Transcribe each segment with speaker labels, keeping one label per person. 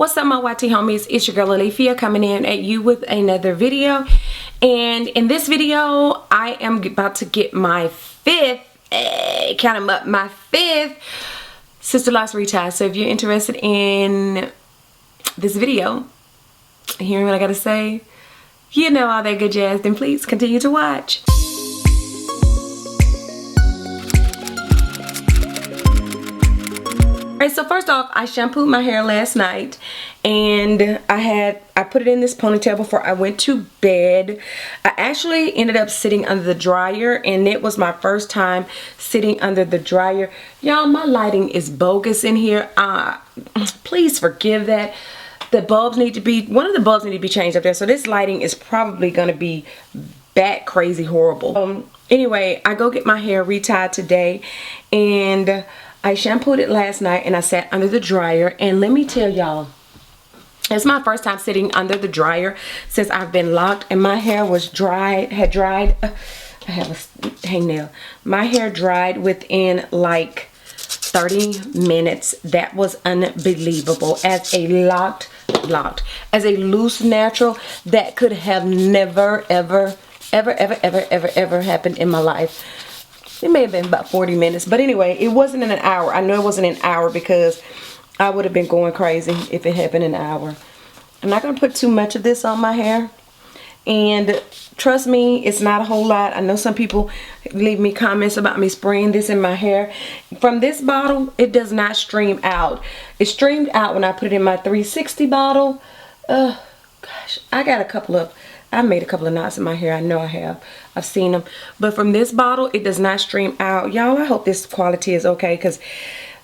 Speaker 1: What's up, my YT homies? It's your girl Alifia coming in at you with another video. And in this video, I am about to get my fifth, count them up, my fifth Sisterlocks Retie. So if you're interested in this video, hearing what I gotta say, you know all that good jazz, then please continue to watch. Alright, so first off, I shampooed my hair last night, and I put it in this ponytail before I went to bed. I actually ended up sitting under the dryer, and it was my first time sitting under the dryer. Y'all, my lighting is bogus in here. Please forgive that. The bulbs need to be, one of the bulbs need to be changed up there, so this lighting is probably going to be bat crazy horrible. Anyway, I go get my hair retied today, and I shampooed it last night and I sat under the dryer, and let me tell y'all, it's my first time sitting under the dryer since I've been locked, and my hair was dried, I have a hangnail. My hair dried within like 30 minutes. That was unbelievable. As a as a loose natural, that could have never ever happened in my life. It may have been about 40 minutes, but anyway, it wasn't in an hour. I know it wasn't an hour because I would have been going crazy if it had been an hour. I'm not going to put too much of this on my hair, and trust me, it's not a whole lot. I know some people leave me comments about me spraying this in my hair. From this bottle, it does not stream out. It streamed out when I put it in my 360 bottle. Gosh, I made a couple of knots in my hair. I know I have. I've seen them. But from this bottle, it does not stream out. Y'all, I hope this quality is okay, because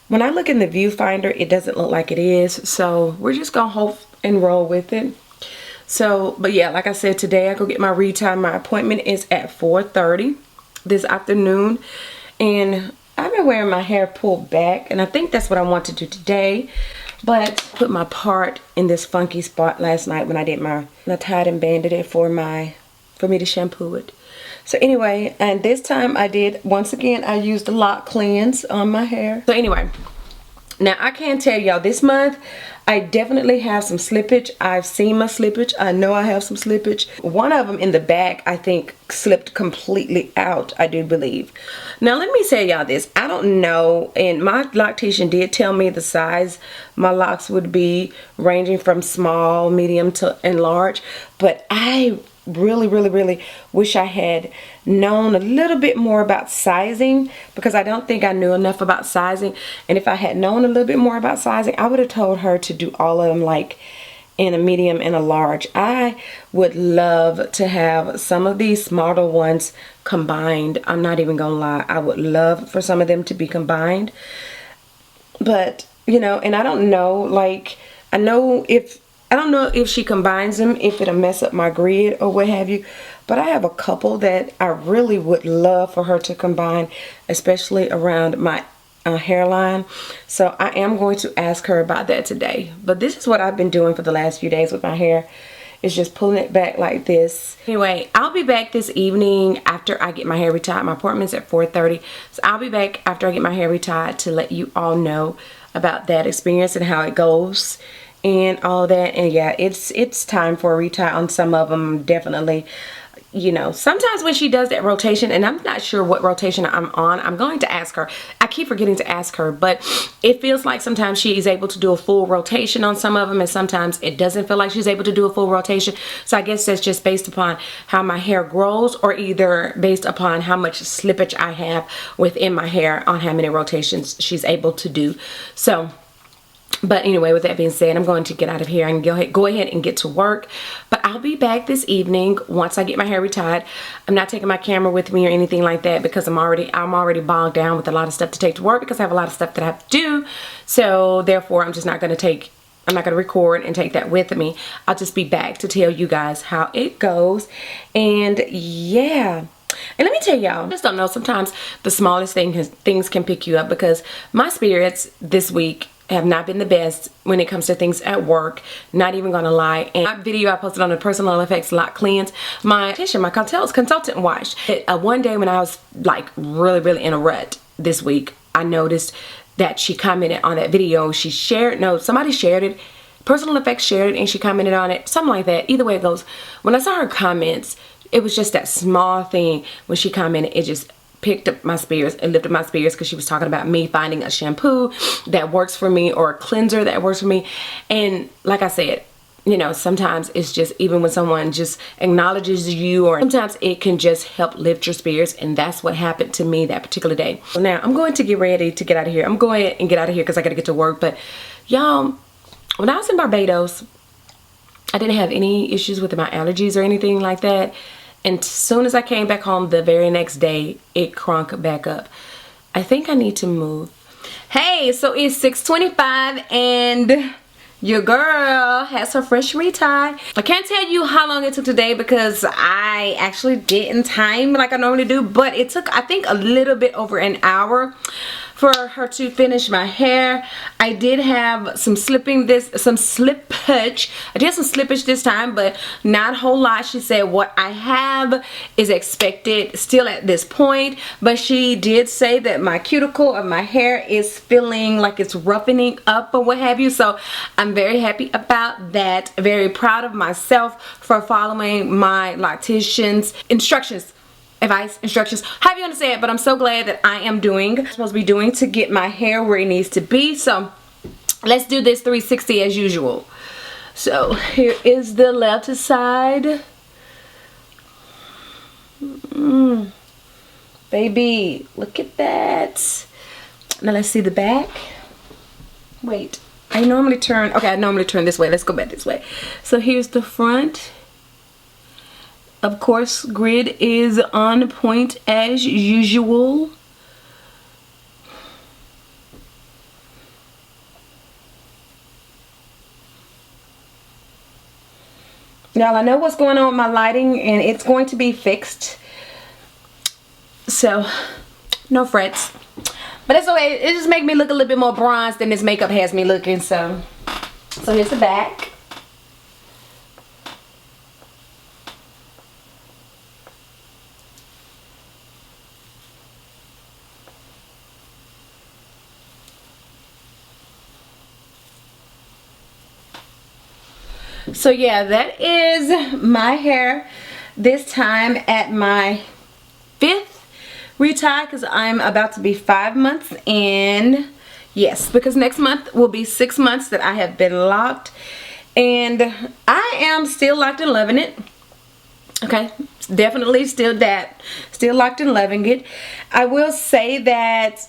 Speaker 1: when I look in the viewfinder, it doesn't look like it is. So we're just going to hope and roll with it. So, but yeah, like I said, today I go get my retie. My appointment is at 4:30 this afternoon. And I've been wearing my hair pulled back, and I think that's what I want to do today. But I put my part in this funky spot last night when I did I tied and banded it for me to shampoo it. So anyway, and this time once again, I used the lock cleanse on my hair. So anyway, now I can tell y'all, this month I definitely have some slippage. I've seen my slippage. I know I have some slippage. One of them in the back, I think, slipped completely out, I do believe. Now let me tell y'all this. I don't know, and my loctician did tell me the size my locks would be, ranging from small, medium and large, but I really wish I had known a little bit more about sizing, because I don't think I knew enough about sizing. And if I had known a little bit more about sizing, I would have told her to do all of them like in a medium and a large. I would love to have some of these smaller ones combined. I'm not even gonna lie, I would love for some of them to be combined. But you know, and I don't know, like, I don't know if she combines them, if it'll mess up my grid or what have you. But I have a couple that I really would love for her to combine, especially around my hairline. So I am going to ask her about that today. But this is what I've been doing for the last few days with my hair. It's just pulling it back like this. Anyway, I'll be back this evening after I get my hair retied. My appointment's at 4:30. So I'll be back after I get my hair retied to let you all know about that experience and how it goes and all that. And yeah, it's time for a retie on some of them, definitely. You know, sometimes when she does that rotation, and I'm not sure what rotation I'm on, I'm going to ask her. I keep forgetting to ask her, but it feels like sometimes she is able to do a full rotation on some of them, and sometimes it doesn't feel like she's able to do a full rotation. So I guess that's just based upon how my hair grows, or either based upon how much slippage I have within my hair on how many rotations she's able to do. So, but anyway, with that being said, I'm going to get out of here and go ahead and get to work. But I'll be back this evening once I get my hair retied. I'm not taking my camera with me or anything like that, because I'm already bogged down with a lot of stuff to take to work, because I have a lot of stuff that I have to do. So therefore, I'm not going to record and take that with me. I'll just be back to tell you guys how it goes. And yeah. And let me tell y'all, I just don't know, sometimes the smallest things can pick you up, because my spirits this week have not been the best when it comes to things at work, not even gonna lie. And my video I posted on the personal effects lock cleanse, my consultant watched it. One day when I was like really in a rut this week, I noticed that she commented on that video. She shared, no, somebody shared it, Personal Effects shared it and she commented on it, something like that. Either way it goes, when I saw her comments, it was just that small thing. When she commented, it just picked up my spirits and lifted my spirits, because she was talking about me finding a shampoo that works for me or a cleanser that works for me. And like I said, you know, sometimes it's just, even when someone just acknowledges you, or sometimes it can just help lift your spirits, and that's what happened to me that particular day. So now I'm going to get ready to get out of here. I'm going and get out of here because I got to get to work. But y'all, when I was in Barbados, I didn't have any issues with my allergies or anything like that. And as soon as I came back home the very next day, it crunk back up. I think I need to move. Hey, so it's 6:25 and your girl has her fresh retie. I can't tell you how long it took today because I actually didn't time like I normally do, but it took, I think, a little bit over an hour for her to finish my hair. I did have some slippage. I did some slippage this time, but not a whole lot. She said what I have is expected still at this point, but she did say that my cuticle of my hair is feeling like it's roughening up or what have you. So I'm very happy about that. Very proud of myself for following my loctician's instructions. Instructions, however you want to say it, but I'm so glad that I am doing what I'm supposed to be doing to get my hair where it needs to be. So let's do this 360 as usual. So here is the left side. Baby, look at that. Now let's see the back. Wait, I normally turn this way. Let's go back this way. So here's the front. Of course, grid is on point as usual. Now I know what's going on with my lighting, and it's going to be fixed. So, no frets. But it's okay. It just makes me look a little bit more bronzed than this makeup has me looking. So here's the back. So yeah, that is my hair this time at my 5th retie, because I'm about to be 5 months in. Yes, because next month will be 6 months that I have been locked, and I am still locked and loving it. Okay, definitely still locked and loving it. I will say that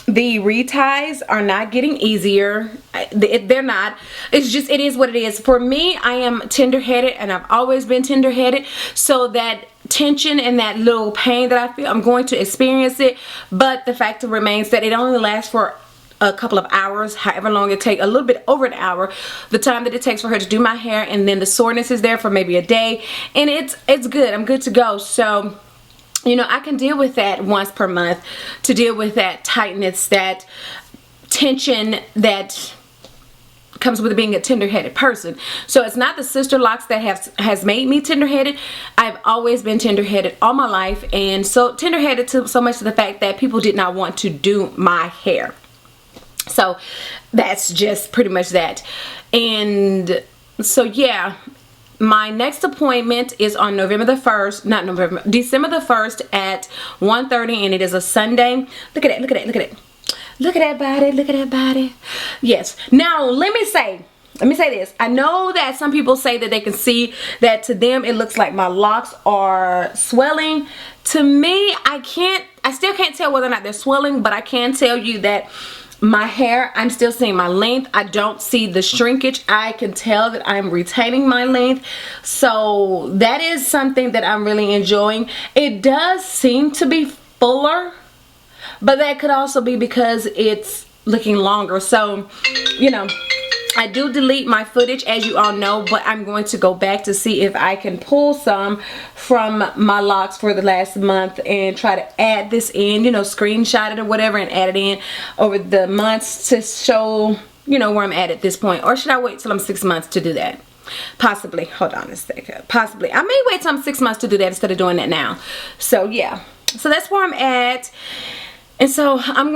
Speaker 1: the reties are not getting easier. They're not. It's just, it is what it is. For me, I am tender-headed, and I've always been tender-headed. So that tension and that little pain that I feel, I'm going to experience it. But the fact remains that it only lasts for a couple of hours, however long it takes, a little bit over an hour, the time that it takes for her to do my hair, and then the soreness is there for maybe a day, and it's good. I'm good to go. So, you know, I can deal with that once per month, to deal with that tightness, that tension that comes with being a tender-headed person. So it's not the Sisterlocks that has made me tender-headed. I've always been tender-headed all my life, and so tender-headed to so much to the fact that people did not want to do my hair. So that's just pretty much that. And so yeah, my next appointment is on December the 1st at 1:30, and it is a Sunday. Look at it, look at it, look at it. Look at that body, look at that body. Yes. Now, let me say this. I know that some people say that they can see that to them it looks like my locks are swelling. To me, I still can't tell whether or not they're swelling, but I can tell you that my hair, I'm still seeing my length. I don't see the shrinkage. I can tell that I'm retaining my length. So that is something that I'm really enjoying. It does seem to be fuller, but that could also be because it's looking longer. So, you know, I do delete my footage, as you all know, but I'm going to go back to see if I can pull some from my locks for the last month and try to add this in, you know, screenshot it or whatever and add it in over the months to show, you know, where I'm at this point. Or should I wait till I'm 6 months to do that? Possibly. Hold on a second. Possibly. I may wait till I'm 6 months to do that instead of doing that now. So yeah. So that's where I'm at. And so I'm